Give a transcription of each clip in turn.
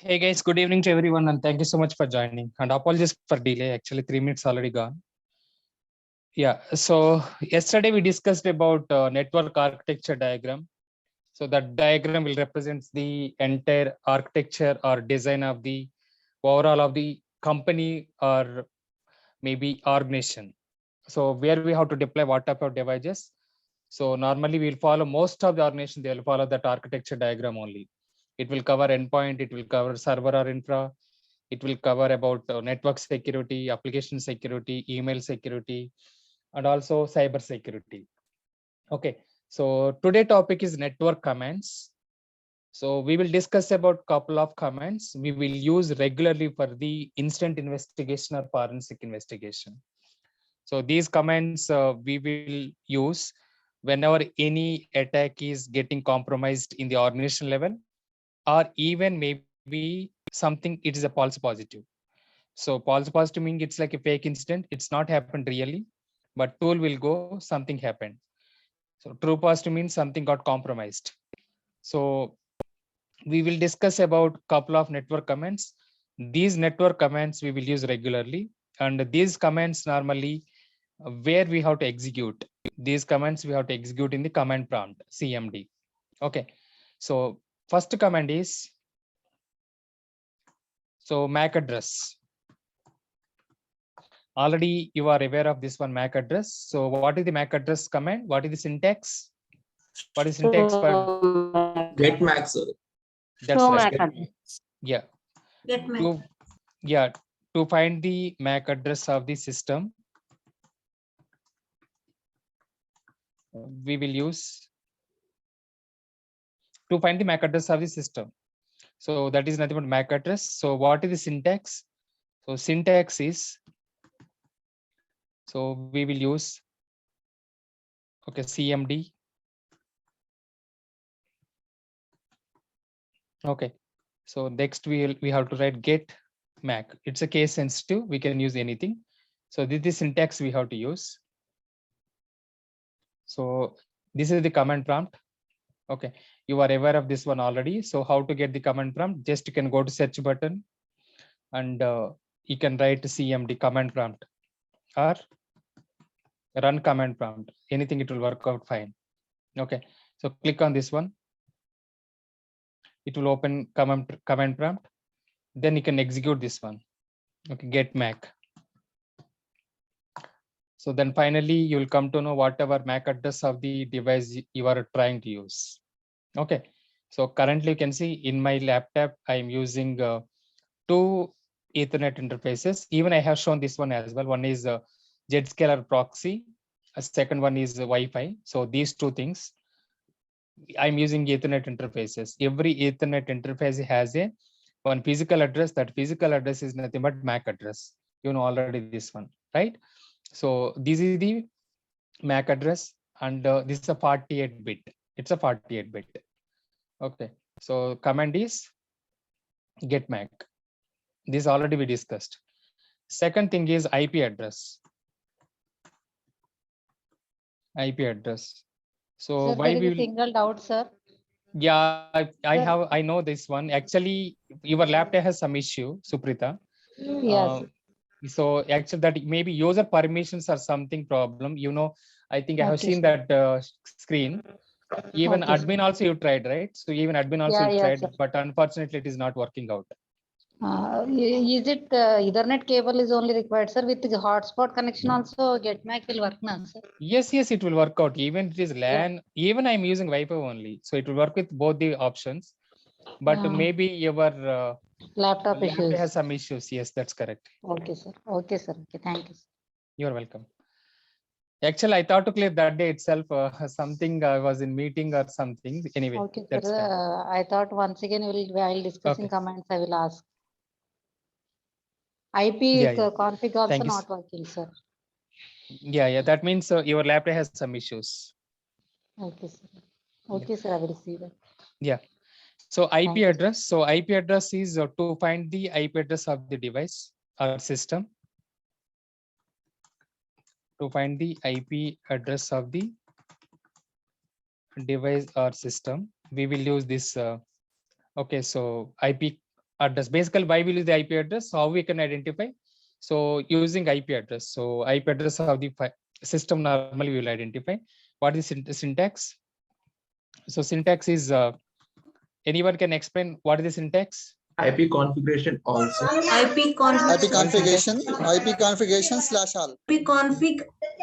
Hey guys, good evening to everyone and thank you so much for joining. And apologies for delay. Actually, 3 minutes already gone. Yeah, so yesterday we discussed about network architecture diagram. So that diagram will represent the entire architecture or design of the overall of the company or maybe organization. So where we have to deploy what type of devices. So normally we'll follow most of the organization, they will follow that architecture diagram only. It will cover endpoint, it will cover server or infra, it will cover about network security, application security, email security, and also cyber security. Okay, so today topic is network commands. So we will discuss about couple of commands we will use regularly for the instant investigation or forensic investigation. So these commands we will use whenever any attack is getting compromised in the organization level, or even maybe something it is a false positive. So false positive means it's like a fake incident. It's not happened really, but tool will go, something happened. So true positive means something got compromised. So we will discuss about couple of network commands. These network commands we will use regularly, and these commands normally where we have to execute. These commands we have to execute in the command prompt, CMD. Okay. So first command is, so MAC address. Already you are aware of this one, MAC address. So what is the MAC address command? What is the syntax? What is syntax for Get max. that's right? Yeah. Get max. To find the MAC address of the system, we will use to find the MAC address of the system. So that is nothing but MAC address. So what is the syntax? So syntax is, so we will use, okay, CMD. Okay. So next we have to write get MAC. It's a case sensitive. We can use anything. So this is the syntax we have to use. So this is the command prompt. Okay, you are aware of this one already. So how to get the command prompt? Just you can go to search button and you can write CMD command prompt or run command prompt. Anything, it will work out fine. Okay, so click on this one. It will open command prompt. Then you can execute this one. Okay, get MAC. So then finally you will come to know whatever MAC address of the device you are trying to use. Okay, so currently you can see in my laptop I am using two Ethernet interfaces. Even I have shown this one as well. One is Zscaler proxy. A second one is Wi-Fi. So these two things I'm using Ethernet interfaces. Every Ethernet interface has a one physical address. That physical address is nothing but MAC address. You know already this one, right? So this is the MAC address, and this is a 48 bit. It's a 48 bit. Okay. So command is get MAC. This already we discussed. Second thing is IP address. IP address. So Sir, why there we is a will? single doubt, sir. Yeah, Sir. I know this one. Actually, your laptop has some issue, Suprita. Yes. So actually that maybe user permissions or something problem. You know, I think I have Okay, seen sir. that screen. Even Okay, sir. admin also you tried, right? So even admin also Yeah, you yeah, tried, sir. but unfortunately it is not working out. Is it Ethernet cable is only required, sir? With the hotspot connection also, GetMac will work now, sir. Yes, it will work out. Even it is LAN, even I'm using Wi-Fi only. So it will work with both the options. But maybe your Laptop issues. has some issues. Yes, that's correct. Okay, sir. Okay, sir. Okay, thank you, sir. You're welcome. Actually, I thought to clear that day itself. Something I was in meeting or something. Anyway, Okay, that's sir. fine. I thought once again while discussing Okay. comments, I will ask. IP Yeah. config also Thank you. not working, sir. Yeah. That means your laptop has some issues. Okay, sir. Okay, sir. I will see that. Yeah. So IP Thank you, address. So IP address is to find the IP address of the device or system. To find the IP address of the device or system, we will use this. Okay, so IP address. Basically, why we use the IP address? How we can identify? So using IP address. So IP address of the system normally we will identify. What is syntax? So syntax is anyone can explain what is the syntax? IP configuration also. IP configuration. IP configuration slash all. IP config.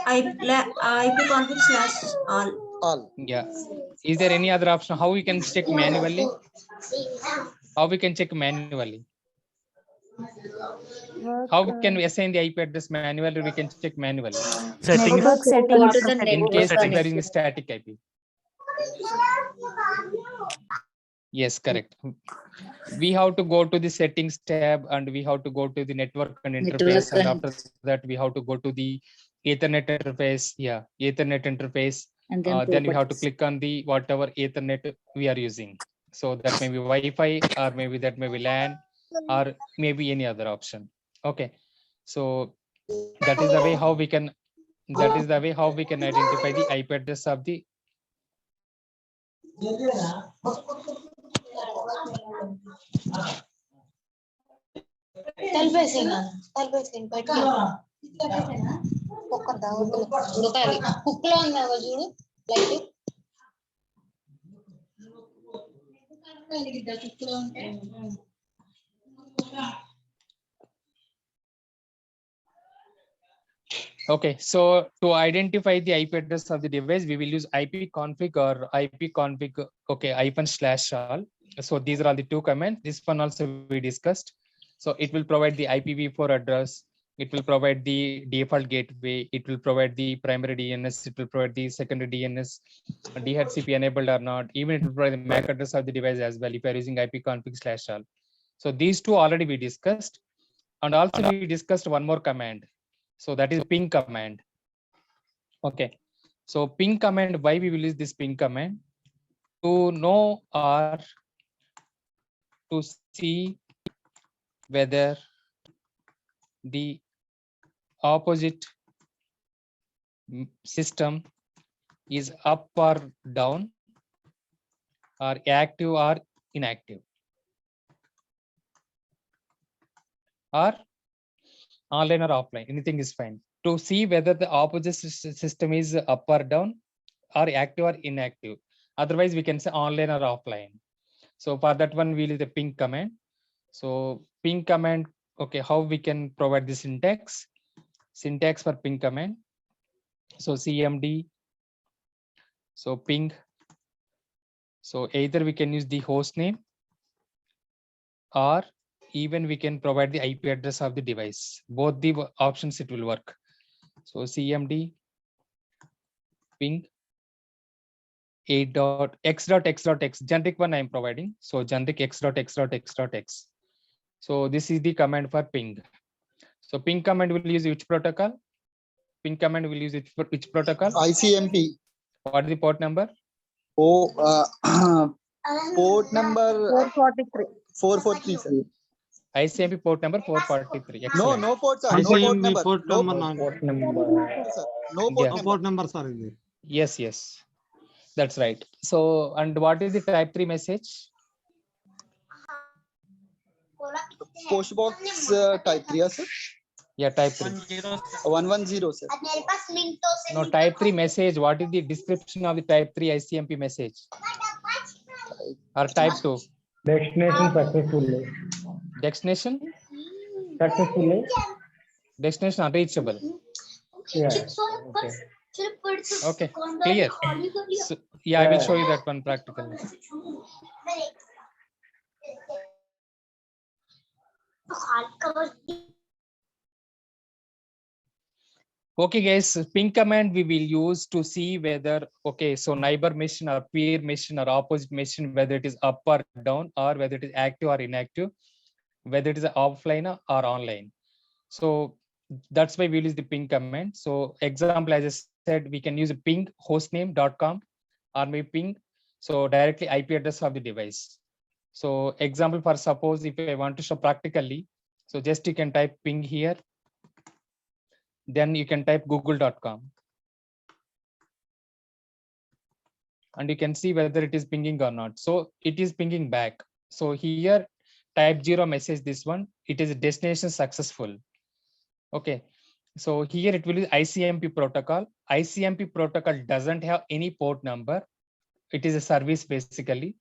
IP config slash all. All. Yeah. Is there any other option? How we can check manually? How we can check manually? How can we assign the IP address manually? We can check manually. Network Go settings. to the In network case settings. there is a static IP. Yes, correct. We have to go to the settings tab and we have to go to the network and interface, and after that we have to go to the Ethernet interface. Yeah, Ethernet interface. And Then we have to click on the whatever Ethernet we are using. So that may be Wi-Fi, or maybe that may be LAN, or maybe any other option. Okay, so that is the way how we can. That is the way how we can identify the IP address of the. Okay, so to identify the IP address of the device, we will use ipconfig or ipconfig. Okay, -all. So these are all the two commands. This one also we discussed. So it will provide the IPv4 address. It will provide the default gateway. It will provide the primary DNS. It will provide the secondary DNS, DHCP enabled or not. Even it will provide the MAC address of the device as well if you are using ipconfig/all. So these two already we discussed, and also we discussed one more command. So that is ping command. Okay, so ping command, why we will use this ping command? To know or to see whether the opposite system is up or down, or active or inactive, or online or offline, anything is fine. To see whether the opposite system is up or down, or active or inactive. Otherwise, we can say online or offline. So for that one, we'll use the ping command. So ping command, okay, how we can provide the syntax? Syntax for ping command. So cmd, so ping. So either we can use the host name, or even we can provide the IP address of the device. Both the options it will work. So cmd ping 8.x.x.x, generic one I am providing. So generic x.x.x.x. So this is the command for ping. So ping command will use which protocol? Ping command will use which protocol? ICMP. What is the port number? Port number 443. 443, sir. ICMP port number 443. No, Excellent. no port, sir. No port ICMP number. port No number port not. sir. No port Yeah. No number. port number, sir. Is it? Yes, yes. That's right. So, and what is the type 3 message? Post box type 3, sir. Yeah, type 3. 110, sir. No, type 3 message. What is the description of the type 3 ICMP message? Or type 2? Destination successfully. Destination? Successfully. Destination unreachable. Yeah. Okay. Okay, clear. So, yeah, I will show you that one practically. Okay, guys, ping command we will use to see whether, okay, so neighbor machine or peer machine or opposite machine, whether it is up or down, or whether it is active or inactive, whether it is offline or online. So that's why we'll use the ping command. So example, as I said, we can use a ping hostname.com or maybe ping, so directly IP address of the device. So example, for suppose if I want to show practically, so just you can type ping here, then you can type google.com, and you can see whether it is pinging or not. So it is pinging back. So here type 0 message, this one, it is destination successful. Okay. So here it will be ICMP protocol. ICMP protocol doesn't have any port number. It is a service basically.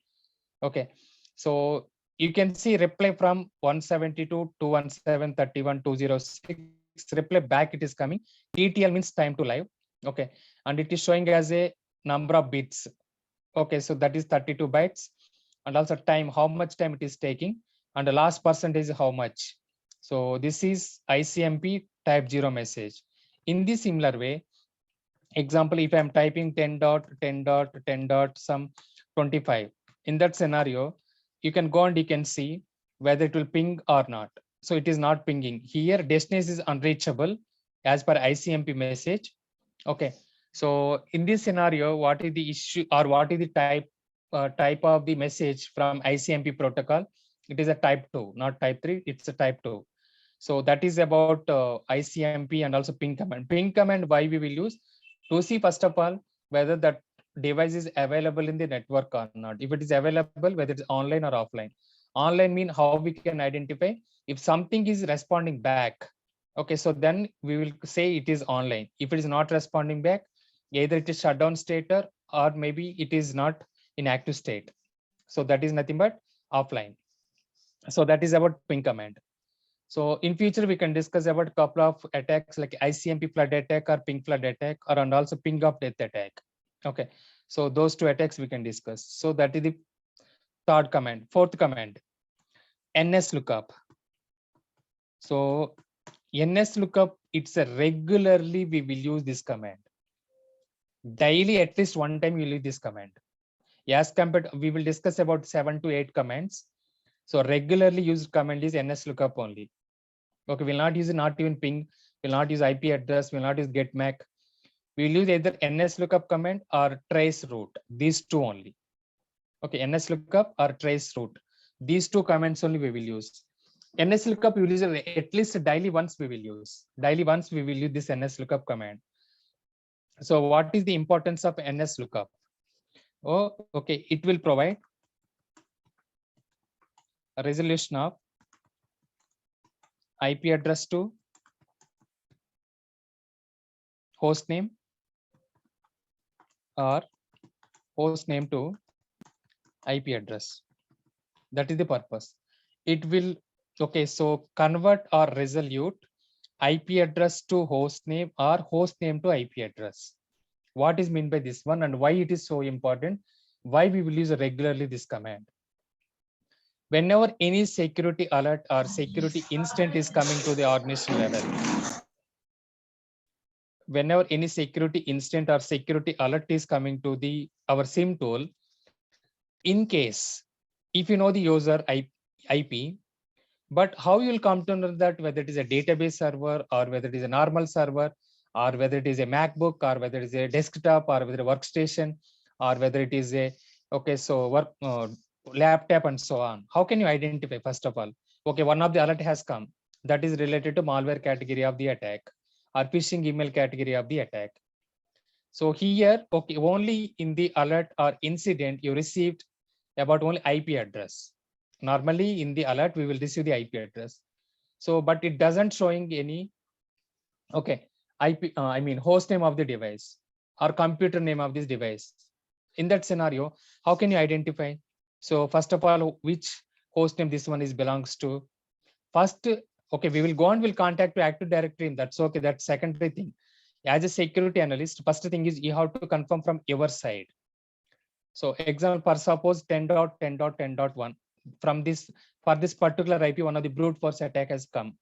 Okay. So you can see reply from 172, 217, 31, 206, reply back it is coming. TTL means time to live. Okay. And it is showing as a number of bits. Okay. So that is 32 bytes. And also time, how much time it is taking. And the last percentage how much. So this is ICMP type 0 message. In this similar way, example, if I'm typing 10.10.10. Some 25, in that scenario, you can go and you can see whether it will ping or not. So it is not pinging. Here, destination is unreachable as per ICMP message. Okay. So in this scenario, what is the issue or what is the type of the message from ICMP protocol? It is a type 2, not type 3. It's a type 2. So that is about ICMP and also ping command. Ping command, why we will use? To see first of all whether that device is available in the network or not. If it is available, whether it's online or offline. Online mean how we can identify if something is responding back. Okay, so then we will say it is online. If it is not responding back, either it is shutdown state or maybe it is not in active state. So that is nothing but offline. So that is about ping command. So in future, we can discuss about a couple of attacks like ICMP flood attack or ping flood attack and also ping of death attack. Okay, so those two attacks we can discuss. So that is the third command. Fourth command, NS lookup. So NS lookup, it's a regularly we will use this command. Daily, at least one time you use this command. As compared, we will discuss about 7 to 8 commands. So regularly used command is NS lookup only. Okay, we'll not use not even ping, we'll not use IP address, we'll not use get MAC. We'll use either NS lookup command or trace route. These two only. Okay, NS lookup or trace route. These two commands only we will use. NS lookup we will use at least daily once we will use. Daily once we will use this NS lookup command. So what is the importance of NS lookup? Oh, okay, it will provide a resolution of IP address to host name or host name to IP address. That is the purpose. It will, okay, so convert or resolute IP address to host name or host name to IP address. What is meant by this one and why it is so important? Why we will use regularly this command? Whenever any security alert or security incident is coming to the organization level, whenever any security incident or security alert is coming to the our SIM tool, in case if you know the user IP, but how you will come to know that whether it is a database server or whether it is a normal server or whether it is a MacBook or whether it is a desktop or whether a workstation or whether it is a work laptop and so on. How can you identify? First of all, okay, one of the alert has come that is related to malware category of the attack or phishing email category of the attack. So here, okay, only in the alert or incident you received about only IP address. Normally in the alert we will receive the IP address. So but it doesn't showing any okay IP I mean host name of the device or computer name of this device. In that scenario, how can you identify? So first of all, which host name this one is belongs to? First, okay, we will go and we'll contact to Active Directory. That's okay. That's secondary thing. As a security analyst, first thing is you have to confirm from your side. So example, for suppose 10.10.10.1 from this for this particular IP, one of the brute force attack has come,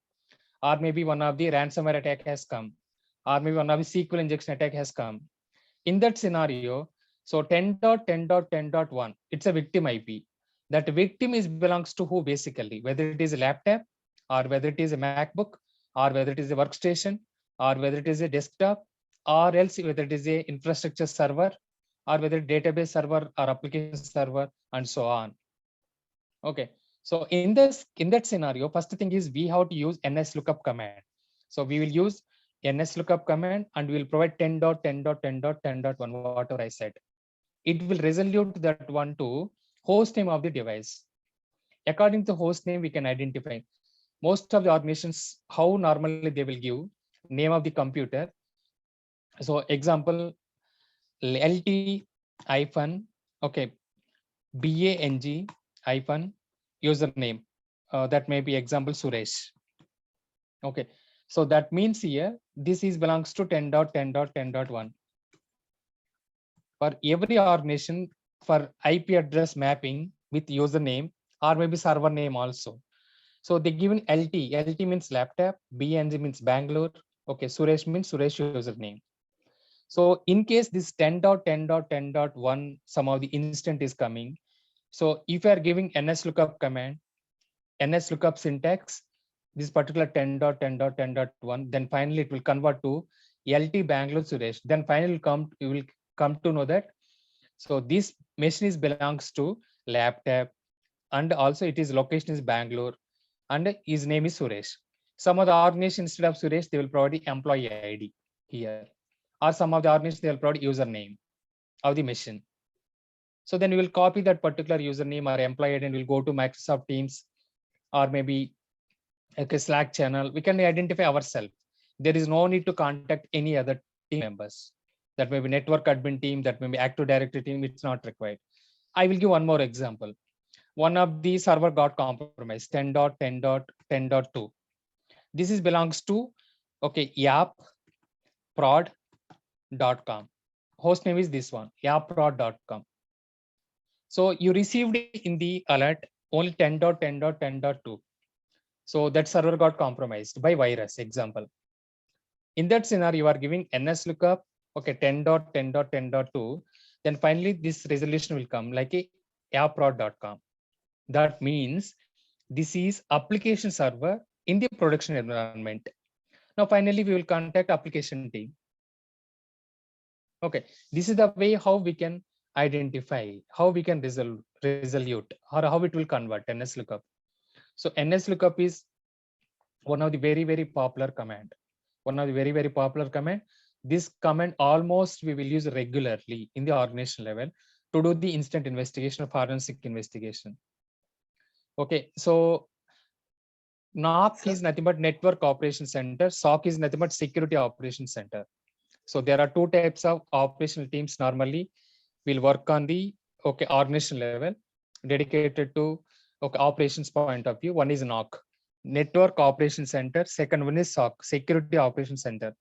or maybe one of the ransomware attack has come, or maybe one of the SQL injection attack has come. In that scenario, so 10.10.10.1, it's a victim IP. That victim is belongs to who basically, whether it is a laptop or whether it is a MacBook or whether it is a workstation or whether it is a desktop or else whether it is a infrastructure server or whether database server or application server and so on. Okay, so in that scenario, first thing is we have to use NS lookup command. So we will use NS lookup command and we will provide 10.10.10.10.1, whatever I said. It will resolute that one to host name of the device. According to host name, we can identify most of the organizations, how normally they will give name of the computer. So example, LT hyphen, okay, BANG hyphen username. That may be example Suresh. Okay, so that means here this is belongs to 10.10.10.1. For every organization, for IP address mapping with username or maybe server name also. So they given LT. LT means laptop. BNG means Bangalore. Okay, Suresh means Suresh username. So in case this 10.10.10.1 some of the instant is coming. So if you are giving ns lookup command, ns lookup syntax, this particular 10.10.10.1, then finally it will convert to LT Bangalore Suresh. Then finally you will come to know that. So this machine is belongs to laptop, and also it is location is Bangalore, and his name is Suresh. Some of the organization instead of Suresh, they will provide the employee ID here, or some of the organization they will provide username of the machine. So then we will copy that particular username or employee ID and we'll go to Microsoft Teams or maybe a Slack channel. We can identify ourselves. There is no need to contact any other team members. That may be network admin team, that may be Active Directory team. It's not required. I will give one more example. One of the server got compromised, 10.10.10.2. This is belongs to, okay, yapprod.com. Host name is this one, yapprod.com. So you received in the alert only 10.10.10.2. So that server got compromised by virus, example. In that scenario, you are giving ns lookup, okay, 10.10.10.2. Then finally this resolution will come like a yapprod.com. That means this is application server in the production environment. Now finally we will contact application team. Okay, this is the way how we can identify, how we can resolute, or how it will convert ns lookup. So ns lookup is one of the very popular command. One of the very popular command. This command almost we will use regularly in the organization level to do the instant investigation or forensic investigation. Okay, so NOC is nothing but Network Operations Center. SOC is nothing but Security Operations Center. So there are two types of operational teams normally will work on the organization level dedicated to operations point of view. One is NOC, Network Operations Center. Second one is SOC, Security Operations Center.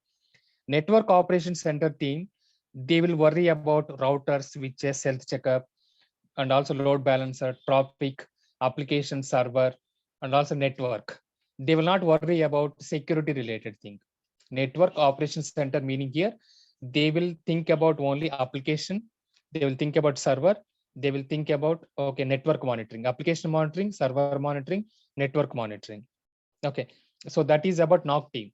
Network Operations Center team, they will worry about routers, switches, health checkup, and also load balancer, traffic, application server, and also network. They will not worry about security related thing. Network Operations Center meaning here, they will think about only application, they will think about server, they will think about network monitoring, application monitoring, server monitoring, network monitoring. Okay, so that is about NOC team.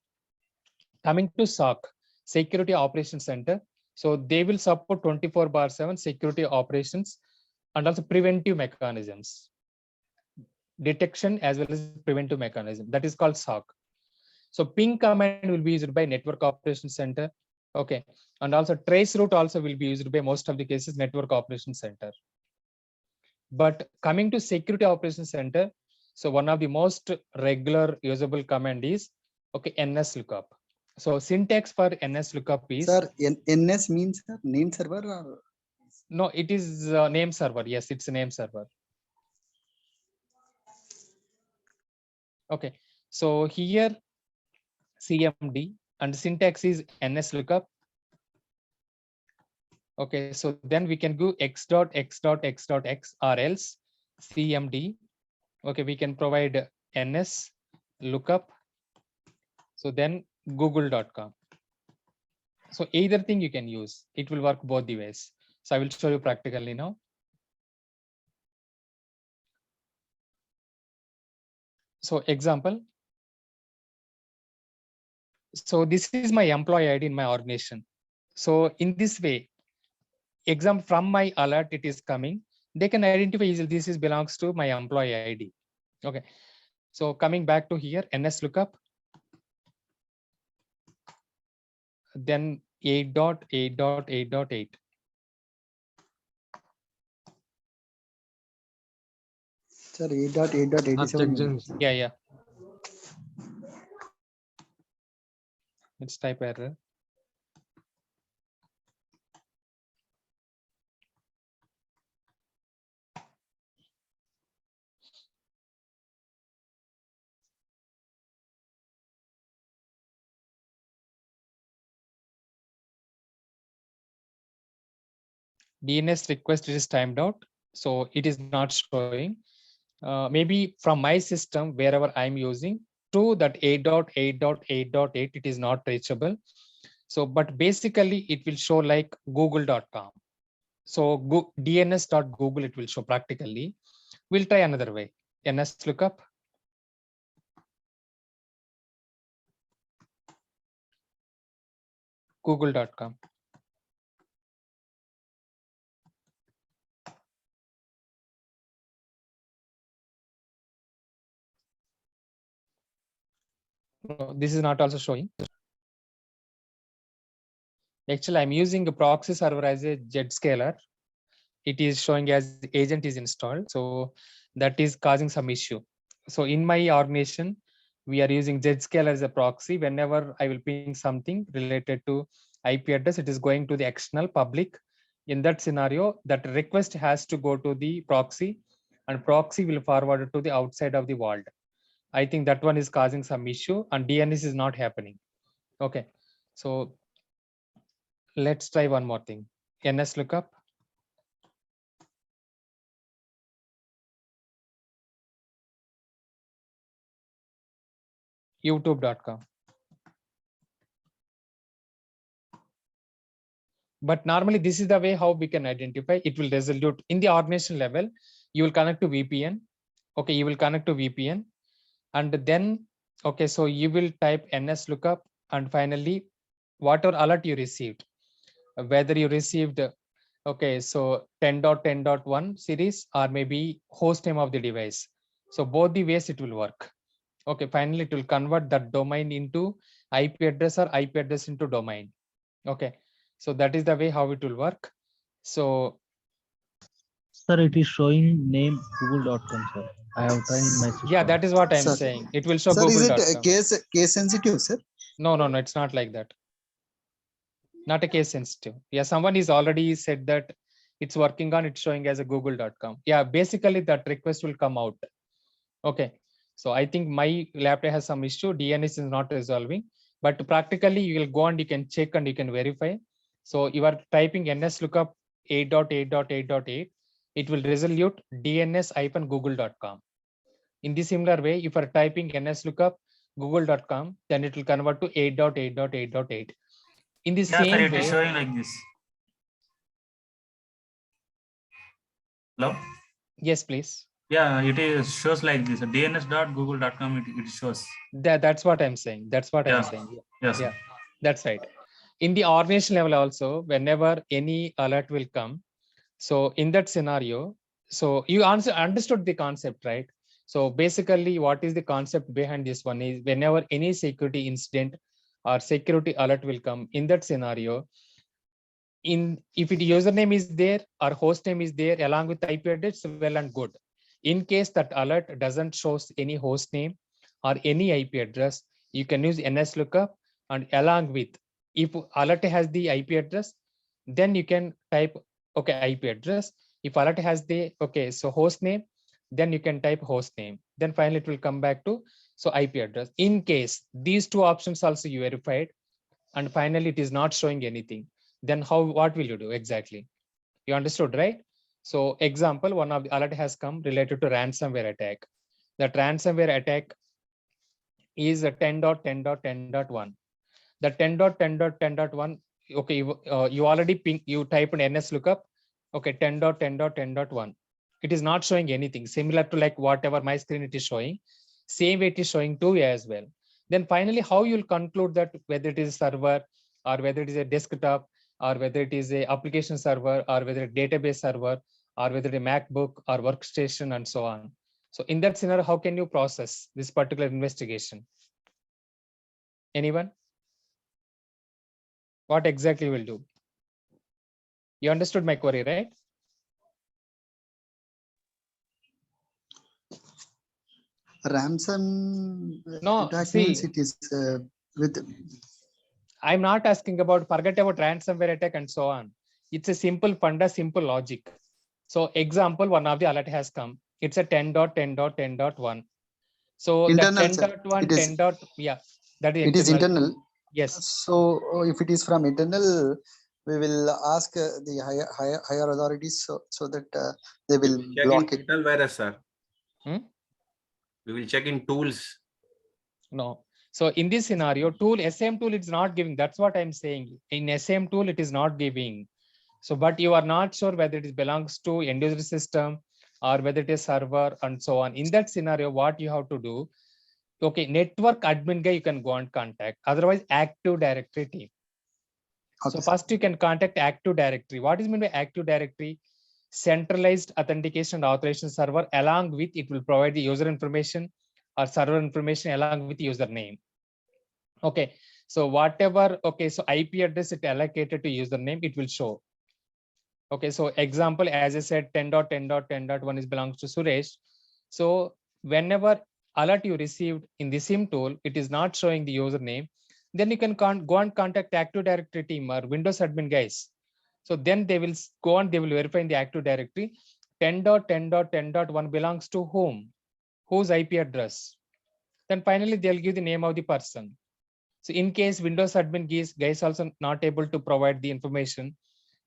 Coming to SOC, Security Operations Center, so they will support 24/7 security operations and also preventive mechanisms, detection as well as preventive mechanism. That is called SOC. So ping command will be used by Network Operations Center. Okay, and also trace route also will be used by most of the cases Network Operations Center. But coming to Security Operations Center, so one of the most regular usable command is ns lookup. So syntax for ns lookup is NS means name server or no, it is name server. Yes, it's a name server. Okay, so here CMD and syntax is ns lookup. Okay, so then we can go x.x.x.x or else CMD. Okay, we can provide ns lookup. So then google.com. So either thing you can use, it will work both the ways. So I will show you practically now. So example. So this is my employee ID in my organization. So in this way, example from my alert, it is coming. They can identify easily this is belongs to my employee ID. Okay. So coming back to here, ns lookup. Then 8.8.8.8. Sir, 8.8.87. Yeah. Let's type error. DNS request is timed out, so it is not showing. Maybe from my system, wherever I'm using, to that 8.8.8.8, it is not reachable. So, but basically it will show like google.com. So DNS.google, it will show practically. We'll try another way. NS lookup. Google.com. No, this is not also showing. Actually, I'm using a proxy server as a Zscaler. It is showing as agent is installed. So that is causing some issue. So in my organization, we are using Zscaler as a proxy. Whenever I will ping something related to IP address, it is going to the external public. In that scenario, that request has to go to the proxy, and proxy will forward it to the outside of the world. I think that one is causing some issue, and DNS is not happening. Okay, so let's try one more thing. NS lookup. youtube.com. But normally this is the way how we can identify. It will resolve in the organization level. You will connect to VPN. Okay, you will connect to VPN, and then okay, so you will type NS lookup, and finally whatever alert you received, whether you received okay, so 10.10.1 series or maybe host name of the device. So both the ways it will work. Okay, finally it will convert that domain into IP address or IP address into domain. Okay, so that is the way how it will work. So Sir, it is showing name google.com, sir. I have tried in my system. yeah, that is what I'm Sir. saying. It will show Sir, is it google.com. case sensitive, sir? No, it's not like that. Not a case sensitive. Yeah, someone is already said that it's working on, it's showing as a google.com. Yeah, basically that request will come out. Okay, so I think my laptop has some issue. DNS is not resolving, but practically you will go and you can check and you can verify. So you are typing NS lookup 8.8.8.8, it will resolve dns-google.com. In the similar way, if you are typing NS lookup google.com, then it will convert to 8.8.8.8. In the Yeah, sir, same it is way, showing like this. Hello? yes, please. Yeah, it is shows like this. DNS.google.com, it shows. That's what I'm saying. That's what I'm Yeah. saying. Yes. Yeah, that's right. In the organization level also, whenever any alert will come, so in that scenario, so you understood the concept, right? So basically what is the concept behind this one is whenever any security incident or security alert will come, in that scenario, if it username is there or host name is there along with IP address, well and good. In case that alert doesn't shows any host name or any IP address, you can use NS lookup, and along with, if alert has the IP address, then you can type okay IP address. If alert has the okay, so host name, then you can type host name. Then finally it will come back to so IP address. In case these two options also you verified, and finally it is not showing anything, then what will you do exactly? You understood, right? So example, one of the alert has come related to ransomware attack. That ransomware attack is a 10.10.10.1. The 10.10.10.1, okay, you already you type in NS lookup, okay, 10.10.10.1. It is not showing anything, similar to like whatever my screen it is showing, same way it is showing 2 as well. Then finally, how you'll conclude that whether it is server or whether it is a desktop or whether it is a application server or whether a database server or whether a MacBook or workstation and so on. So in that scenario, how can you process this particular investigation? Anyone? What exactly will do? You understood my query, right? ransom No, attack see. means it is with I'm not asking about, forget about ransomware attack and so on. It's a simple funda, simple logic. So example, one of the alert has come. It's a 10.10.10.1. So that internal, sir. 10.1, It is 10. Yeah, that is it is external. internal. Yes. So if it is from internal, we will ask the higher authorities so that they will Check block in it. total virus, sir. Hmm? We will check in tools. No. So in this scenario, tool, SM tool, it's not giving. That's what I'm saying. In SM tool, it is not giving. So, but you are not sure whether it belongs to end user system or whether it is server and so on. In that scenario, what you have to do, okay, network admin guy, you can go and contact. Otherwise, Active Directory team. Okay, So sir. first you can contact Active Directory. What is meant by Active Directory? Centralized authentication and authorization server, along with it will provide the user information or server information along with username. Okay, so whatever, okay, so IP address it allocated to username, it will show. Okay, so example, as I said, 10.10.10.1 is belongs to Suresh. So whenever alert you received in the SIM tool, it is not showing the username, then you can go and contact Active Directory team or Windows admin guys. So then they will go and they will verify in the Active Directory 10.10.10.1 belongs to whom, whose IP address. Then finally they'll give the name of the person. So in case Windows admin guys also not able to provide the information,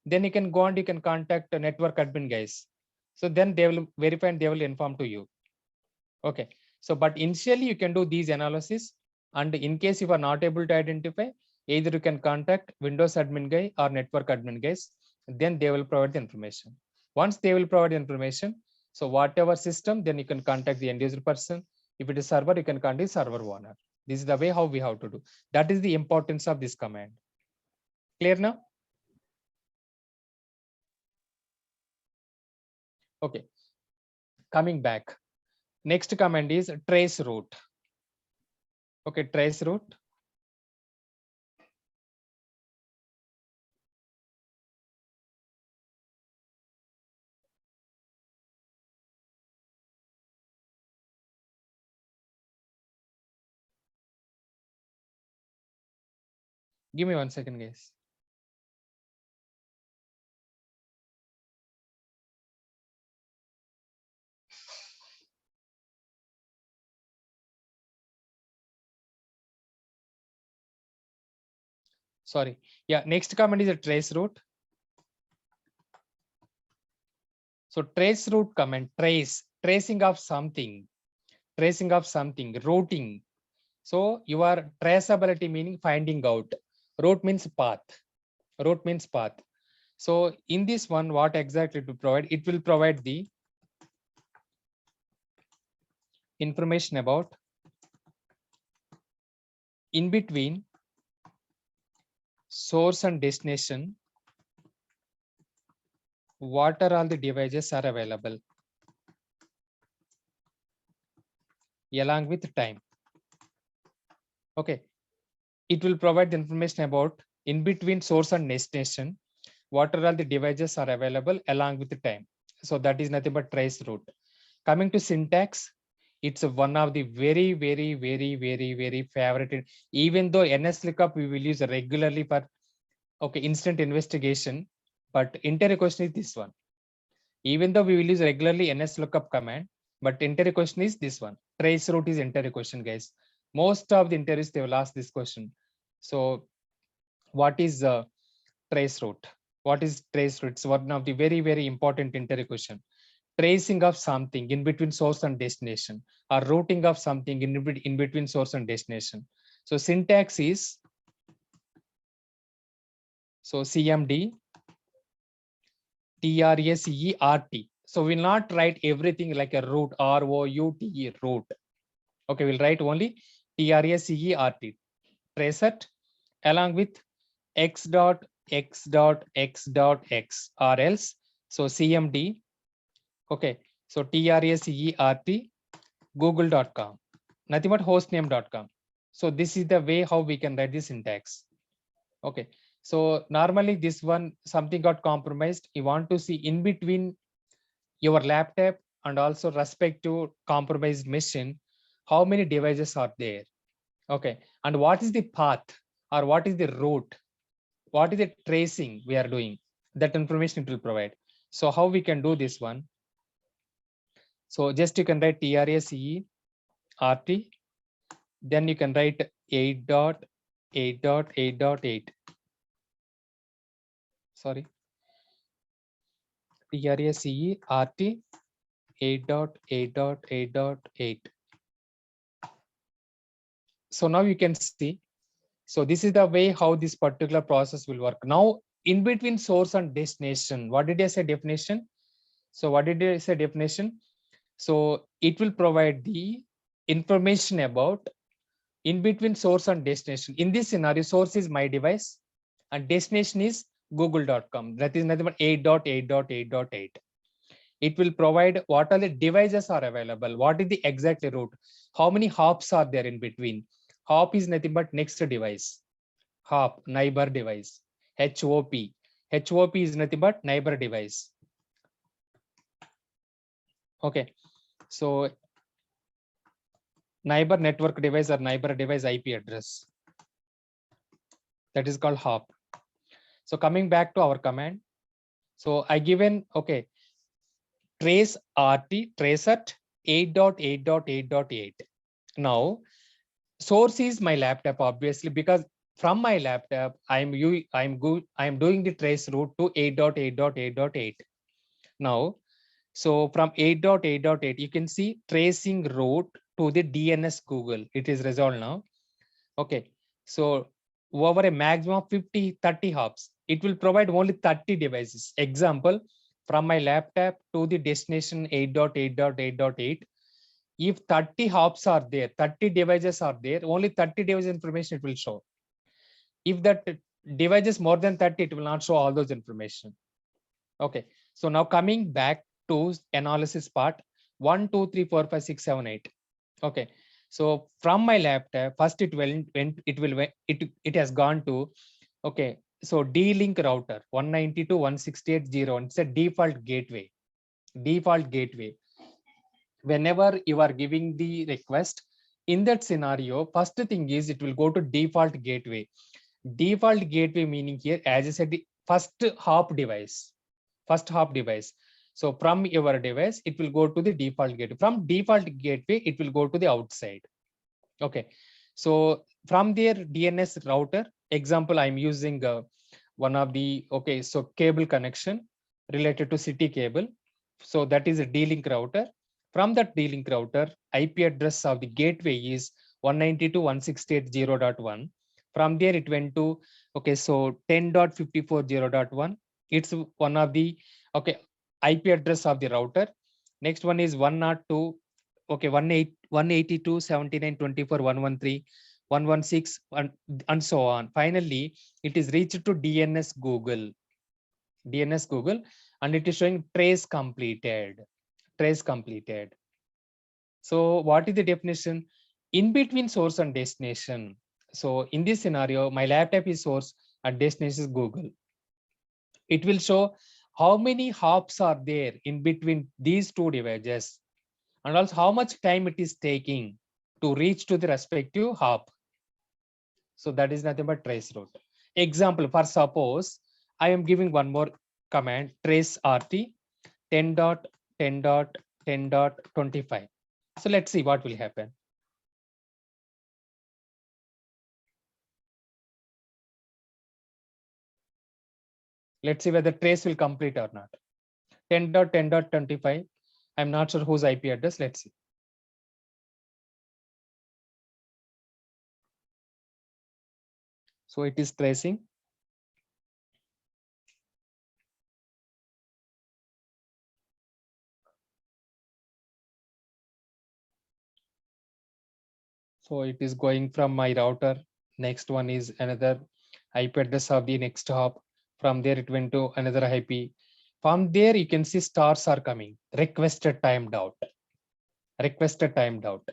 then you can go and you can contact the network admin guys. So then they will verify and they will inform to you. Okay. So, but initially you can do these analysis, and in case you are not able to identify, either you can contact Windows admin guy or network admin guys, then they will provide the information. Once they will provide the information, so whatever system, then you can contact the end user person. If it is server, you can contact server owner. This is the way how we have to do. That is the importance of this command. Clear now? Okay. Coming back. Next command is trace route. Okay, trace route. Give me 1 second, guys. Sorry. Yeah, next command is a trace route. So trace route command, tracing of something, routing. So your traceability meaning finding out. Route means path. So in this one, what exactly to provide? It will provide the information about in between source and destination, what are all the devices are available along with time. Okay, it will provide the information about in between source and destination, what are all the devices are available along with the time. So that is nothing but trace route. Coming to syntax, it's one of the very favorite. Even though NS lookup we will use regularly for instant investigation, but interview question is this one. Even though we will use regularly NS lookup command, but interview question is this one. Trace route is interview question, guys. Most of the interviews they will ask this question. So what is trace route? What is trace route? It's one of the very important interview question. Tracing of something in between source and destination, or routing of something in between source and destination. So syntax is CMD TRACERT. So we'll not write everything like a route, ROUTE, route. Okay, we'll write only TRACERT, traceet, along with x dot x dot x dot x, or else so CMD. Okay, so TRACERT google.com, nothing but hostname.com. So this is the way how we can write the syntax. Okay, so normally this one something got compromised. You want to see in between your laptop and also respect to compromised machine. how many devices are there. Okay, and what is the path or what is the route, what is the tracing we are doing, that information it will provide. So how we can do this one? So just you can write TRACE RT, then you can write 8.8.8.8. Sorry, TRACE RT 8.8.8.8. So now you can see. So this is the way how this particular process will work. Now, in between source and destination, what did I say definition? So what did I say definition? So it will provide the information about in between source and destination. In this scenario, source is my device and destination is google.com. That is nothing but 8.8.8.8. It will provide what are the devices are available, what is the exact route, how many hops are there in between. Hop is nothing but next device. Hop, neighbor device. HOP. HOP is nothing but neighbor device. Okay. So neighbor network device or neighbor device IP address. That is called hop. So coming back to our command. So I given, okay, trace RT, trace at 8.8.8.8. Now, source is my laptop, obviously, because from my laptop, I'm doing the trace route to 8.8.8.8. Now, so from 8.8.8, you can see tracing route to the DNS Google. It is resolved now. Okay. So over a maximum of 30 hops, it will provide only 30 devices. Example, from my laptop to the destination 8.8.8.8. If 30 hops are there, 30 devices are there, only 30 device information it will show. If that device is more than 30, it will not show all those information. Okay. So now coming back to analysis part, 1, 2, 3, 4, 5, 6, 7, 8. Okay. So from my laptop, first it has gone to, okay. So D-Link router 192.168.0. It's a default gateway. Default gateway. Whenever you are giving the request, in that scenario, first thing is it will go to default gateway. Default gateway meaning here, as I said, the first hop device. First hop device. So from your device, it will go to the default gateway. From default gateway, it will go to the outside. Okay. So from their DNS router, example, I'm using one of the, okay, so cable connection related to city cable. So that is a D-Link router. From that D-Link router, IP address of the gateway is 192.168.0.1. From there, it went to, okay, so 10.54.0.1. It's one of the, okay, IP address of the router. Next one is 102, okay, 182.79.24.113.116 and so on. Finally, it is reached to DNS Google. DNS Google, and it is showing trace completed. Trace completed. So what is the definition? In between source and destination. So in this scenario, my laptop is source and destination is Google. It will show how many hops are there in between these two devices, and also how much time it is taking to reach to the respective hop. So that is nothing but trace route. Example, for suppose I am giving one more command, trace RT 10.10.10.25. So let's see what will happen. Let's see whether trace will complete or not. 10.10.25. I'm not sure whose IP address. Let's see. So it is tracing. So it is going from my router. Next one is another IP address of the next hop. From there, it went to another IP. From there, you can see stars are coming. Requested timed out. Requested timed out.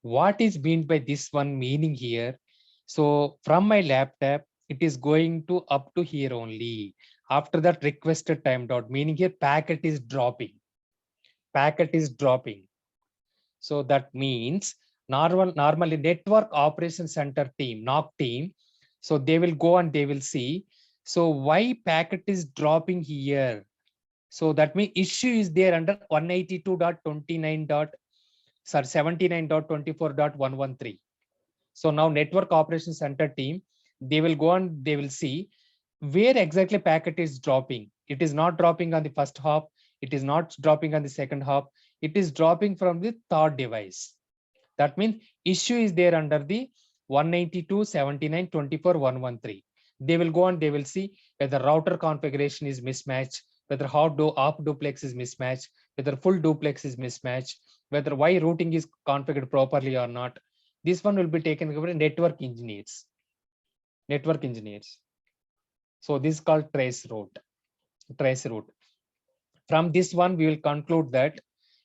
What is meant by this one meaning here? So from my laptop, it is going to up to here only. After that, requested timed out, meaning here packet is dropping. Packet is dropping. So that means Normally network operation center team, NOC team. So they will go and they will see. So why packet is dropping here? So that means issue is there under 79.24.113. So now network operation center team, they will go and they will see where exactly packet is dropping. It is not dropping on the first hop. It is not dropping on the second hop. It is dropping from the third device. That means issue is there under the 192.79.24.113. They will go and they will see whether router configuration is mismatched, whether off duplex is mismatched, whether full duplex is mismatched, whether why routing is configured properly or not. This one will be taken care by network engineers. Network engineers. So this is called trace route. Trace route. From this one, we will conclude that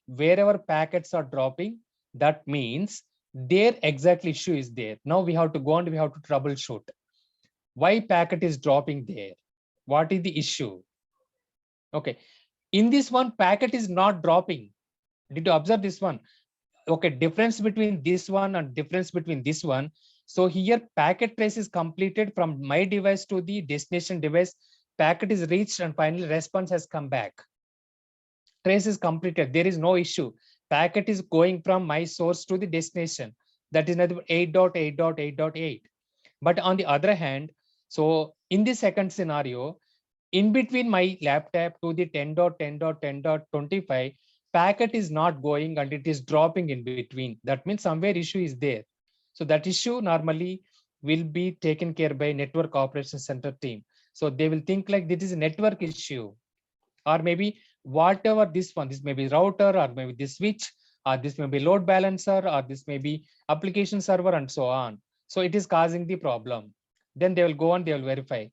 wherever packets are dropping, that means their exact issue is there. Now we have to go and we have to troubleshoot. Why packet is dropping there? What is the issue? Okay. In this one, packet is not dropping. Did you observe this one? Okay, difference between this one and difference between this one. So here packet trace is completed from my device to the destination device. Packet is reached and finally response has come back. Trace is completed. There is no issue. Packet is going from my source to the destination. That is 8.8.8.8. But on the other hand, so in the second scenario, in between my laptop to the 10.10.10.25, packet is not going and it is dropping in between. That means somewhere issue is there. So that issue normally will be taken care by network operations center team. So they will think like this is a network issue, or maybe whatever this one, this may be router, or maybe this switch, or this may be load balancer, or this may be application server, and so on. So it is causing the problem. Then they will go and they will verify.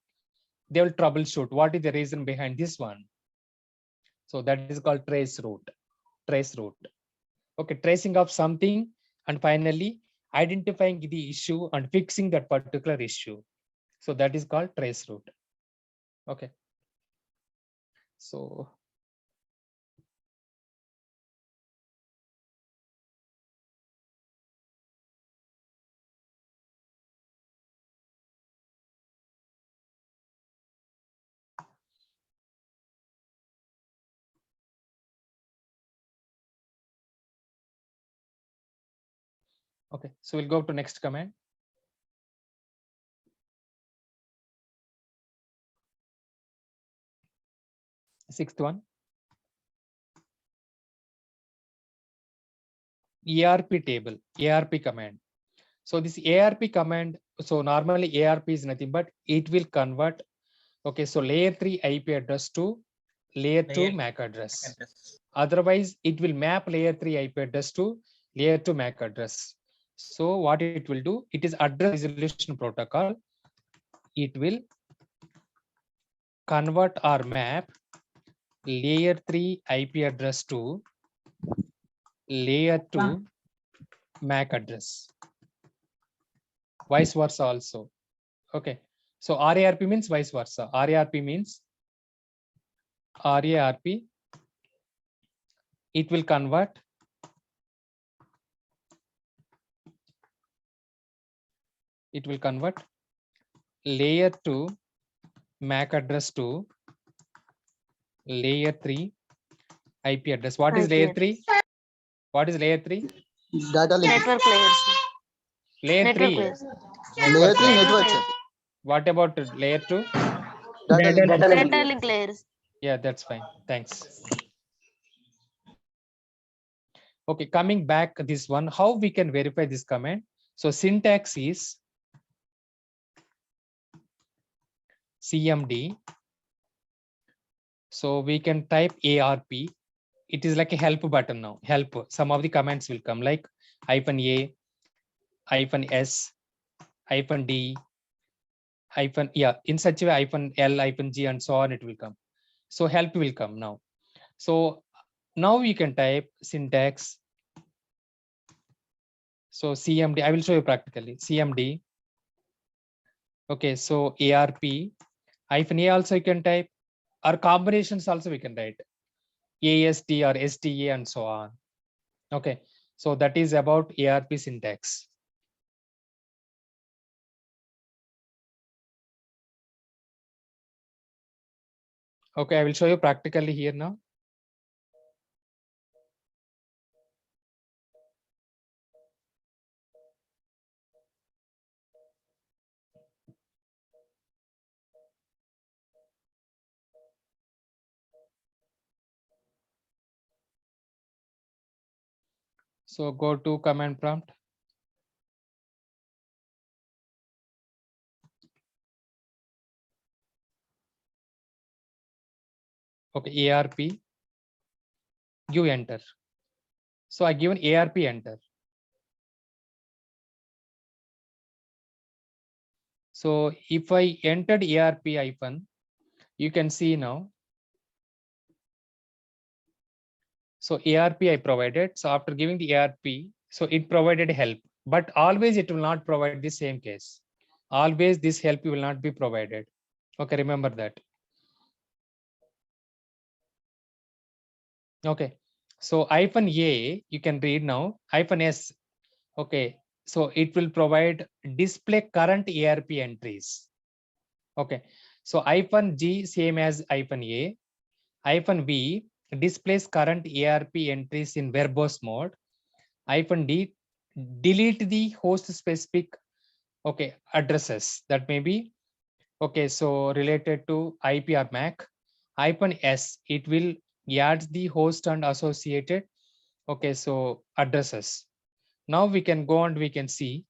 They will troubleshoot what is the reason behind this one. So that is called trace route. Trace route. Okay, tracing of something and finally identifying the issue and fixing that particular issue. So that is called trace route. Okay. So okay, so we'll go to next command. Sixth one. ARP table, ARP command. So this ARP command, so normally ARP is nothing but it will convert. Okay, so layer 3 IP address to layer 2 MAC address. Otherwise, it will map layer 3 IP address to layer 2 MAC address. So what it will do, it is address resolution protocol. It will convert or map layer 3 IP address to layer 2 MAC address. Vice versa also. Okay. So RARP means vice versa. RARP means RARP. It will convert layer 2 MAC address to layer 3 IP address. What is layer 3? What is layer 3? Data link. Network layers. Layer Network 3. layers. Layer 3 network, sir. What about layer 2? Data link. Data link layers. Yeah, that's fine. Thanks. Okay, coming back this one, how we can verify this command? So syntax is CMD. So we can type ARP. It is like a help button now. Help. Some of the commands will come like -A, -S, -D, in such a way -L, -G, and so on. It will come. So help will come now. So now you can type syntax. So CMD, I will show you practically. CMD. Okay, so ARP, -A also you can type, or combinations also we can write. AST or STA and so on. Okay, So that is about ARP syntax. Okay, I will show you practically here now. So go to command prompt. Okay, ARP, give enter. So I given ARP enter. So if I entered ARP hyphen, you can see now. So ARP I provided. So after giving the ARP, so it provided help, but always it will not provide the same case. Always this help will not be provided. Okay, remember that. Okay, so hyphen A, you can read now, hyphen S. Okay, so it will provide display current ARP entries. Okay, so hyphen G same as hyphen A. Hyphen B displays current ARP entries in verbose mode. Hyphen D delete the host specific addresses that may be so related to IP or MAC. Hyphen S, it will add the host and associated so addresses. Now we can go and we can see.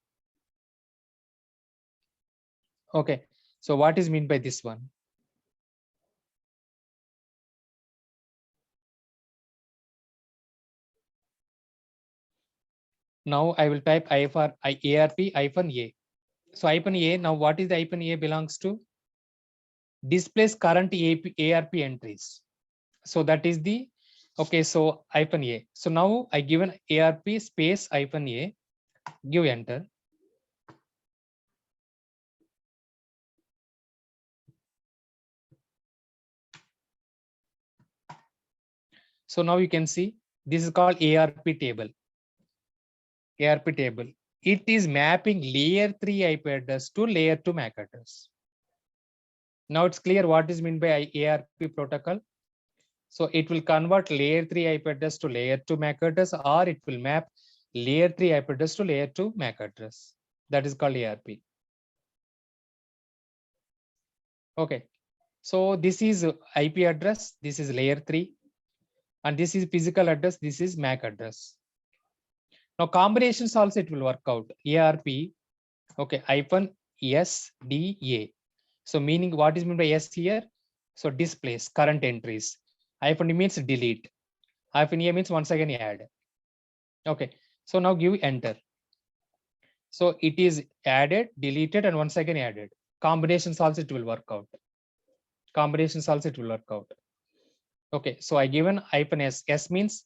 Okay, so what is meant by this one? Now I will type ARP hyphen A. So hyphen A, now what is the hyphen A belongs to? Displays current ARP entries. So that is the so hyphen A. So now I given ARP space hyphen A, give enter. So now you can see this is called ARP table. ARP table. It is mapping layer 3 IP address to layer 2 MAC address. Now it's clear what is meant by ARP protocol. So it will convert layer 3 IP address to layer 2 MAC address, or it will map layer 3 IP address to layer 2 MAC address. That is called ARP. Okay. So this is IP address, this is layer 3, and this is physical address, this is MAC address. Now combinations also it will work out. ARP, hyphen SDA. So meaning what is meant by S here? So displays current entries. Hyphen D means delete. Hyphen A means once again add. Okay, so now give enter. So it is added, deleted, and once again added. Combinations also it will work out. Combinations also it will work out. Okay, so I given hyphen S. S means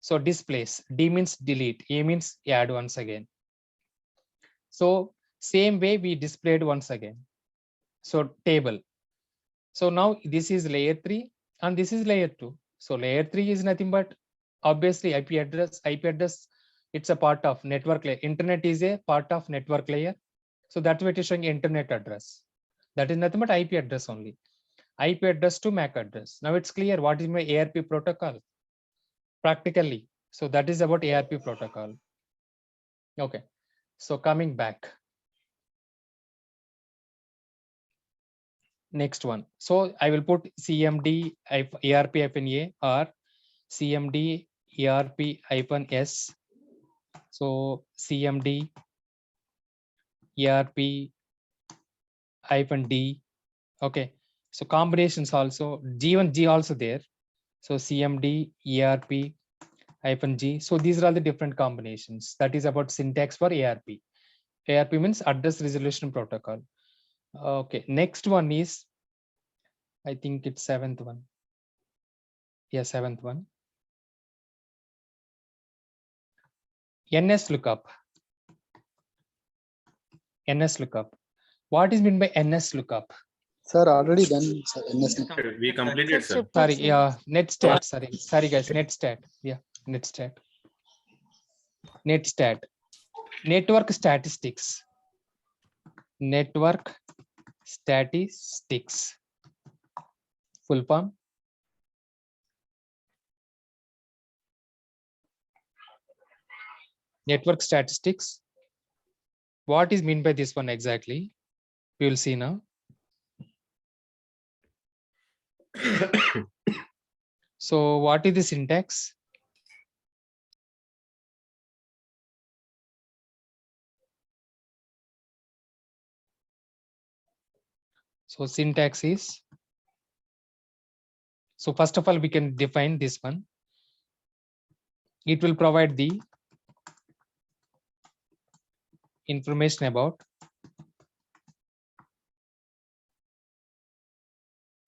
so displays. D means delete. A means add once again. So same way we displayed once again. So table. So now this is layer 3 and this is layer 2. So layer 3 is nothing but obviously IP address. IP address, it's a part of network layer. Internet is a part of network layer. So that's why it is showing internet address. That is nothing but IP address only. IP address to MAC address. Now it's clear what is my ARP protocol practically. So that is about ARP protocol. Okay, so coming back. Next one. So I will put CMD ARP hyphen A or CMD ARP hyphen S. So CMD ARP hyphen D. Okay. So combinations also G1 G also there. So CMD ARP hyphen G. So these are all the different combinations. That is about syntax for ARP. ARP means address resolution protocol. Okay. Next one is, I think it's 7th one. Yeah, 7th one. NS lookup. NS lookup. What is meant by NS lookup? Sir, already done, sir. NS. We completed, sir. Sorry, yeah, net stat. Sorry guys, net stat. Yeah, net stat. netstat, network statistics, network statistics, full form. Network statistics. What is meant by this one exactly? We will see now. So what is the syntax? So syntax is, so first of all, we can define this one. It will provide the information about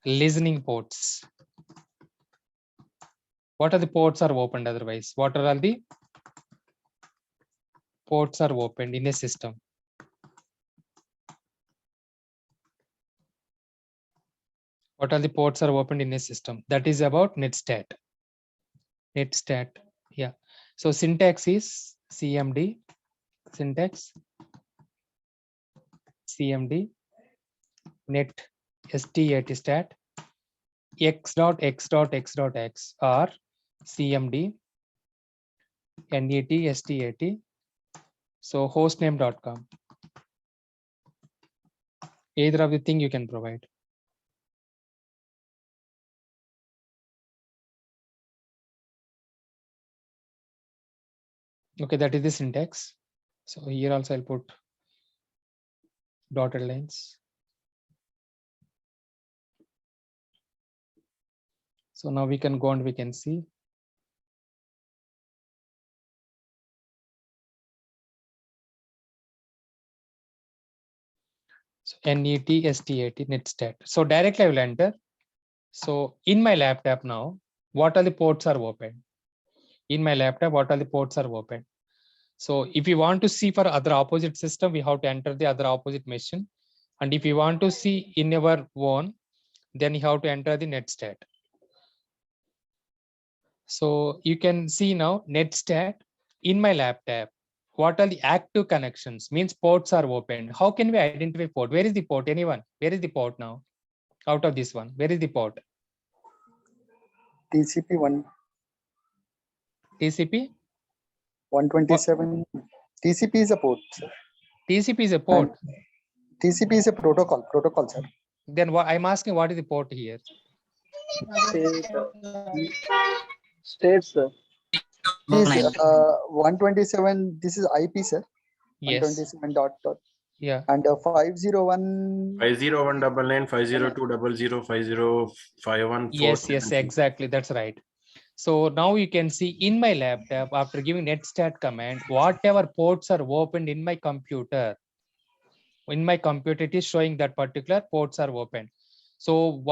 listening ports. What are the ports are opened otherwise? What are all the ports are opened in a system? What are the ports are opened in a system? That is about netstat. Netstat. Yeah. So syntax is CMD. Syntax CMD net stat stat x.x.x.x or CMD net stat. So hostname.com. Either of the thing you can provide. Okay, that is the syntax. So here also I'll put dotted lines. So now we can go and we can see. So NET STAT netstat. So directly I will enter. So in my laptop now, what are the ports are open? In my laptop, what are the ports are open? So if you want to see for other opposite system, we have to enter the other opposite machine. And if you want to see in our own, then you have to enter the netstat. So you can see now netstat in my laptop. What are the active connections? Means ports are open. How can we identify port? Where is the port? Anyone? Where is the port now? Out of this one, where is the port? TCP 127. TCP is a port, sir. TCP is a port. And TCP is a protocol, sir. Then what I'm asking, what is the port here? States, sir. Is 127. This is IP, sir. Yes. 127 dot. Yeah. And 501. 50199 50200 5051. Yes, exactly. That's right. So now you can see in my laptop, after giving netstat command, whatever ports are opened in my computer. In my computer, it is showing that particular ports are open. So